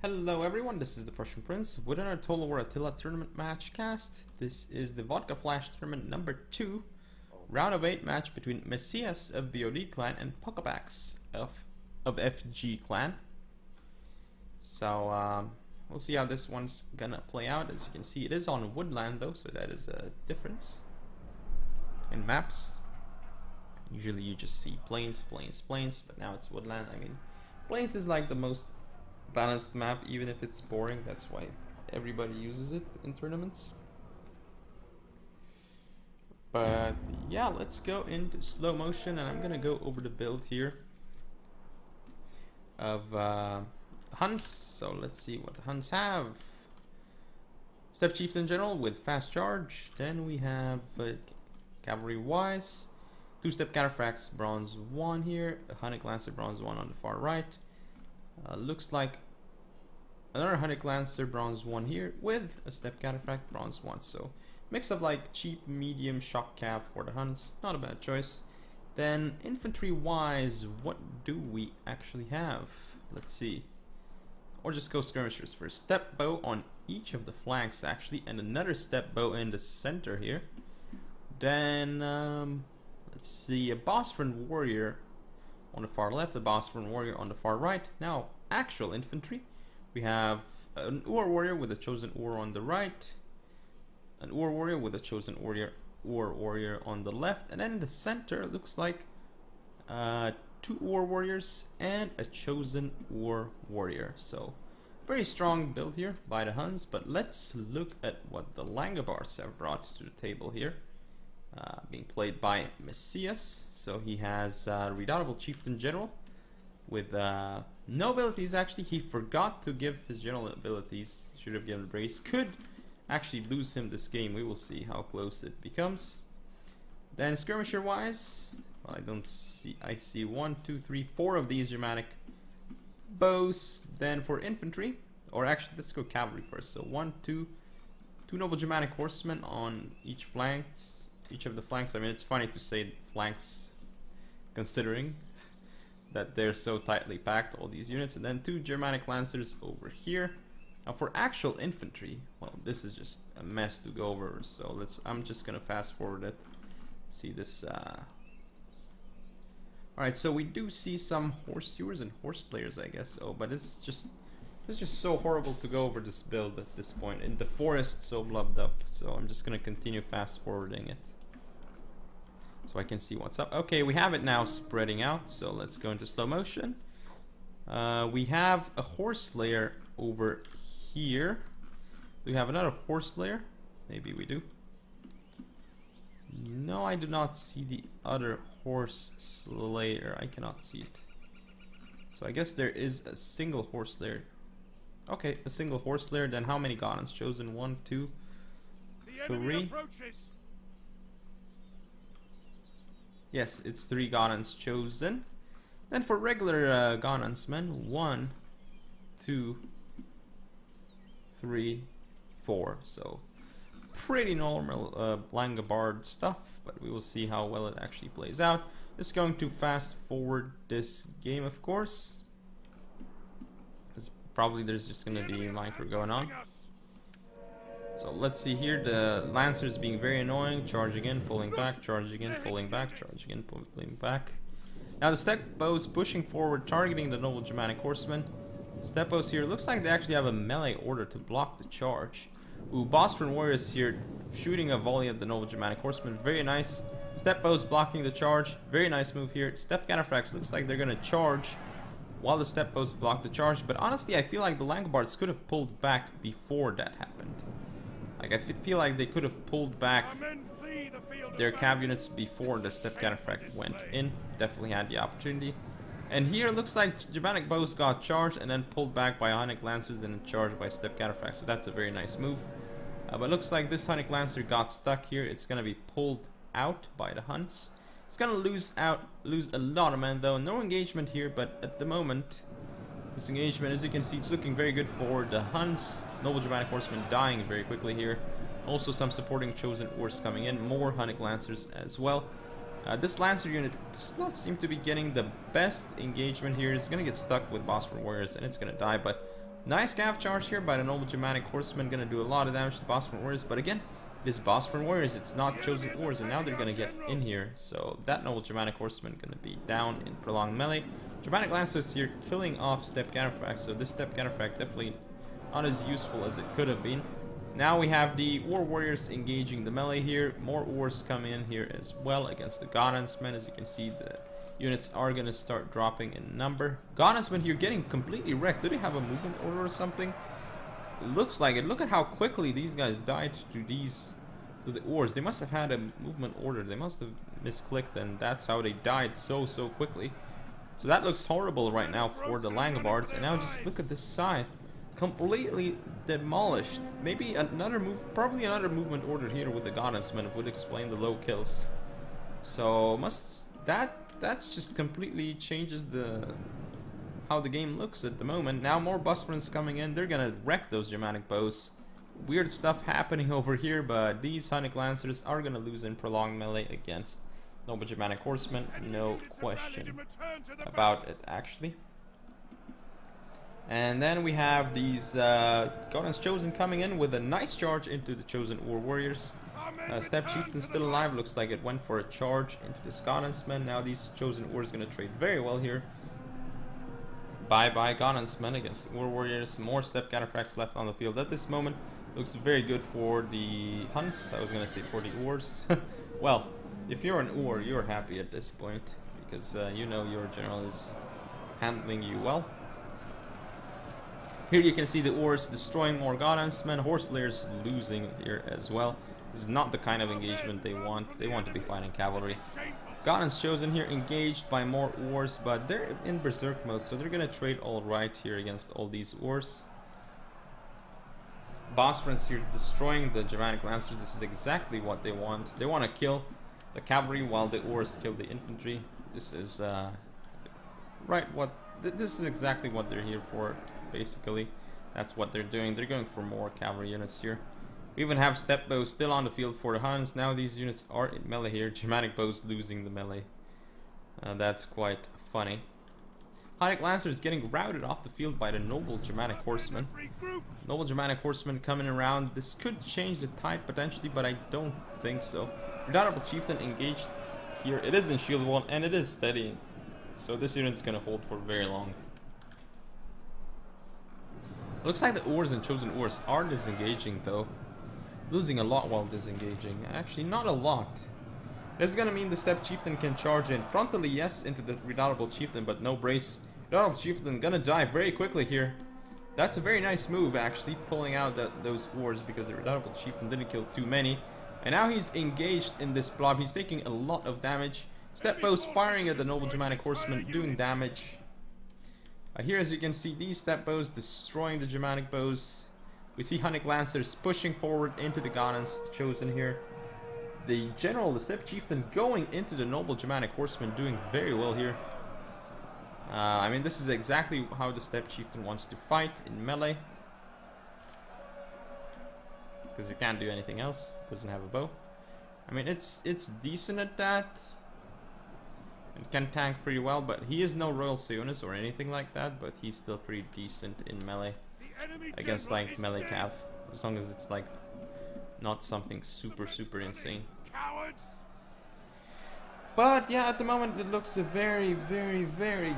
Hello everyone, this is the Prussian Prince with another Total War Attila tournament match cast. This is the VODCA Flash tournament number 2, round of 8 match between Mesias of VOD clan and Poccopacs of FG clan. So we'll see how this one's gonna play out. As you can see, it is on woodland though, so that is a difference in maps. Usually you just see plains, but now it's woodland. I mean, plains is like the most balanced map, even if it's boring. That's why everybody uses it in tournaments. But yeah, let's go into slow motion, and I'm gonna go over the build here of Huns. So let's see what the Huns have. Step Chieftain General with fast charge. Then we have cavalry wise, 2-step Cataphracts bronze 1 here, a Hunnic Lancer bronze 1 on the far right. Looks like another Hunnic Lancer bronze 1 here with a step Cataphract bronze 1. So mix of like cheap, medium shock cav for the Huns. Not a bad choice. Then infantry wise, what do we actually have? Let's see. Or just go skirmishers first. Step bow on each of the flanks actually, and another step bow in the center here. Then let's see, a Bosphorus warrior on the far left, a Bosphorus warrior on the far right. Now, actual infantry. We have an Ur warrior with a chosen Ur on the right, an Ur warrior with a chosen Ur warrior on the left, and then in the center looks like 2 Ur warriors and a chosen Ur warrior. So, very strong build here by the Huns, but let's look at what the Langobars have brought to the table here. Being played by Mesias, so he has Redoubtable Chieftain General with no abilities. Actually, he forgot to give his general abilities. Should have given Brace. Could actually lose him this game. We will see how close it becomes. Then skirmisher wise, well, I see 1, 2, 3, 4 of these Germanic bows. Then for infantry, or actually let's go cavalry first. So 1, 2 noble Germanic horsemen on each flanks. Each of the flanks. I mean, it's funny to say flanks considering that they're so tightly packed, all these units. And then 2 Germanic Lancers over here. Now for actual infantry, well, this is just a mess to go over, so I'm just gonna fast forward it. See this Alright, so we do see some horse hewers and horse slayers, I guess. Oh, but it's just so horrible to go over this build at this point. In the forest, so blubbed up, so I'm just gonna continue fast forwarding it so I can see what's up. Okay, we have it now spreading out, so let's go into slow motion. We have a horse slayer over here. Do we have another horse slayer? Maybe we do. No, I do not see the other horse slayer. I cannot see it. So I guess there is a single horse slayer. Okay, a single horse slayer. Then how many Ghanans chosen? 1, 2, 3. Yes, it's 3 Ghanans chosen. Then for regular Ghanans men, 1, 2, 3, 4. So pretty normal Langobard stuff, but we will see how well it actually plays out. Just going to fast forward this game, of course. Probably there's just going to be micro going on. So let's see here, the Lancers being very annoying, charging in, pulling back, charging in, pulling back, charging in, pulling back. Now the step bows pushing forward, targeting the noble Germanic horsemen. Step bows here, looks like they actually have a melee order to block the charge. Ooh, Bosphorus warriors here shooting a volley at the noble Germanic horsemen, very nice. Step bows blocking the charge, very nice move here. Step Cataphracts looks like they're gonna charge while the step bows block the charge, but honestly I feel like the Langobards could have pulled back before that happened. Like, I feel like they could have pulled back their cav units before the step Cataphract went in. Definitely had the opportunity. And here it looks like Germanic bows got charged and then pulled back by Hunnic Lancers and then charged by step Cataphract. So that's a very nice move. But looks like this Hunnic Lancer got stuck here. It's gonna be pulled out by the Huns. It's gonna lose a lot of men though. No engagement here, but at the moment, this engagement, as you can see, it's looking very good for the Huns. Noble Germanic Horsemen dying very quickly here. Also some supporting chosen Urs coming in. More Hunnic Lancers as well. This Lancer unit does not seem to be getting the best engagement here. It's going to get stuck with Bosphorus warriors and it's going to die, but Nice Cav charge here by the Noble Germanic Horseman, gonna do a lot of damage to Bossman Warriors, but again, it is Bossman Warriors, it's not Chosen Wars, and now they're gonna get in here, so that Noble Germanic Horseman gonna be down in prolonged melee. Germanic Lancers here killing off Step Cataphracts, so this Step Cataphract definitely not as useful as it could have been. Now we have the War Warriors engaging the melee here, more Wars come in here as well against the Godhansmen. As you can see, the units are gonna start dropping in number. Godhansmen here getting completely wrecked. Do they have a movement order or something? It looks like it. Look at how quickly these guys died to the Ors. They must have had a movement order. They must have misclicked, and that's how they died so quickly. So that looks horrible right now for the Langobards. And now just look at this side, completely demolished. Maybe another probably another movement order here with the Godhansmen would explain the low kills. So that's just completely changes how the game looks at the moment. Now more Busfriends coming in, they're gonna wreck those Germanic bows. Weird stuff happening over here, but these Hunnic Lancers are gonna lose in prolonged melee against Noble Germanic Horsemen, no question about it actually. And then we have these Godhan's Chosen coming in with a nice charge into the Chosen War Warriors. Step Chieftain still alive, looks like it went for a charge into the Godhansmen. Now these Chosen Wars gonna trade very well here. Bye Godhansmen against the War Warriors. More Step Cataphracts left on the field at this moment. Looks very good for the Huns. I was gonna say for the Ors. Well, if you're an Or, you're happy at this point because you know your general is handling you well. Here you can see the Ors destroying more Godhansmen. Horse Layers losing here as well. This is not the kind of engagement they want. They want to be fighting cavalry. Godhan's Chosen here engaged by more Ors, but they're in Berserk mode, so they're gonna trade all right here against all these Ors. Bossfriends here destroying the Germanic Lancers. This is exactly what they want. They want to kill the cavalry while the Ors kill the infantry. This is this is exactly what they're here for. Basically, that's what they're doing. They're going for more cavalry units here. We even have Step Bows still on the field for the Huns. Now these units are in melee here. Germanic Bows losing the melee. That's quite funny. Hunnic Lancers getting routed off the field by the Noble Germanic Horsemen. Noble Germanic Horsemen coming around. This could change the tide potentially, but I don't think so. Redoubtable Chieftain engaged here. It is in shield wall and it is steadying. So this unit is going to hold for very long. Looks like the Ors and Chosen Ors are disengaging though. Losing a lot while disengaging. Actually, not a lot. This is gonna mean the Step Chieftain can charge in frontally, yes, into the Redoubtable Chieftain, but no brace. Redoubtable Chieftain gonna die very quickly here. That's a very nice move, actually, pulling out those Ors because the Redoubtable Chieftain didn't kill too many. And now he's engaged in this blob. He's taking a lot of damage. Step Bows firing at the Noble Germanic Horsemen, doing damage. Here, as you can see, these Step Bows destroying the Germanic Bows. We see Hunnic Lancers pushing forward into the Godhan's Chosen here. The General, the Step Chieftain, going into the Noble Germanic Horsemen, doing very well here. I mean, this is exactly how the Step Chieftain wants to fight in melee. Because he can't do anything else. Doesn't have a bow. I mean, it's decent at that. It can tank pretty well, but he is no Royal Sionis or anything like that, but he's still pretty decent in melee against like melee cav, as long as it's like not something super insane. But yeah, at the moment it looks very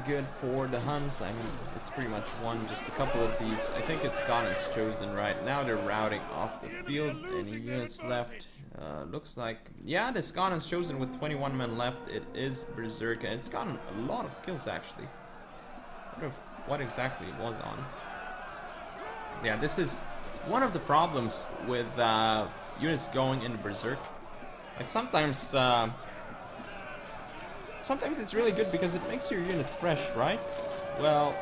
good for the Huns. I mean, it's pretty much won just a couple of these. I think it's Godhan's Chosen right now. They're routing off the field. Any units left? Looks like, yeah, this Godhan's Chosen with 21 men left. It is Berserk, and it's gotten a lot of kills actually. I wonder what exactly it was on. Yeah, this is one of the problems with units going into Berserk. Like sometimes it's really good because it makes your unit fresh, right? Well,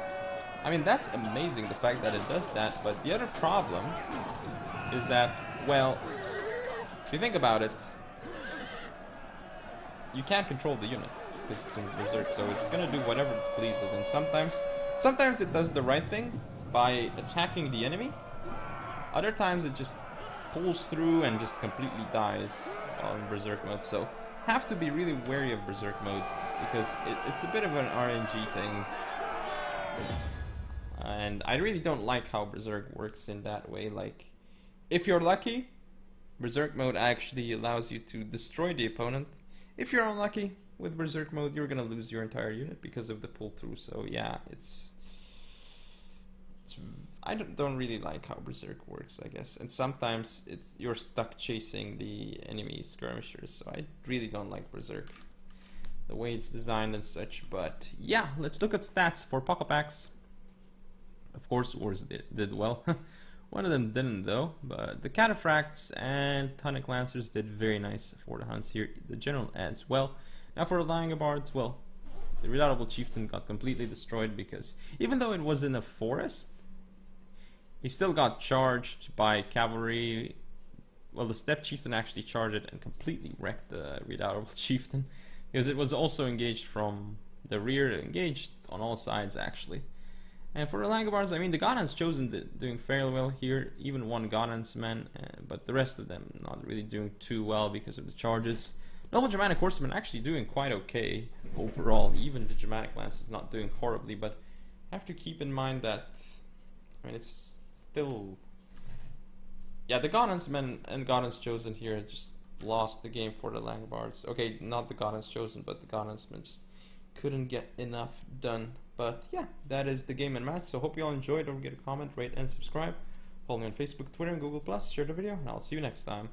I mean, that's amazing, the fact that it does that, but the other problem is that, well, if you think about it, you can't control the unit because it's in Berserk, so it's gonna do whatever it pleases, and sometimes it does the right thing by attacking the enemy. Other times it just pulls through and just completely dies on Berserk mode, so have to be really wary of Berserk mode because it's a bit of an RNG thing. And I really don't like how Berserk works in that way. Like, if you're lucky, Berserk mode actually allows you to destroy the opponent. If you're unlucky with Berserk mode, you're gonna lose your entire unit because of the pull through. So yeah, I don't really like how Berserk works, I guess. And sometimes you're stuck chasing the enemy skirmishers. So I really don't like Berserk, the way it's designed and such. But yeah, let's look at stats for Poccopacs. Of course, Wars did well. One of them didn't though, but the Cataphracts and Tonic Lancers did very nice for the Huns here. The General as well. Now for the Langobards, well, the Redoubtable Chieftain got completely destroyed because even though it was in a forest, he still got charged by cavalry. Well, the Steppe Chieftain actually charged it and completely wrecked the Redoubtable Chieftain because it was also engaged from the rear, engaged on all sides actually. And for the Langobards, I mean, the Ghanans chosen doing fairly well here, even one Ghanans man, but the rest of them not really doing too well because of the charges. Noble Germanic Horsemen actually doing quite okay overall. Even the Germanic Lance is not doing horribly, but have to keep in mind that, I mean, it's still, yeah, the Ghanans men and Ghanans chosen here just lost the game for the Langobards. Okay, not the Ghanans chosen, but the Ghanans men just couldn't get enough done. But yeah, that is the game and match. So hope you all enjoyed. Don't forget to comment, rate, and subscribe. Follow me on Facebook, Twitter, and Google+. Share the video, and I'll see you next time.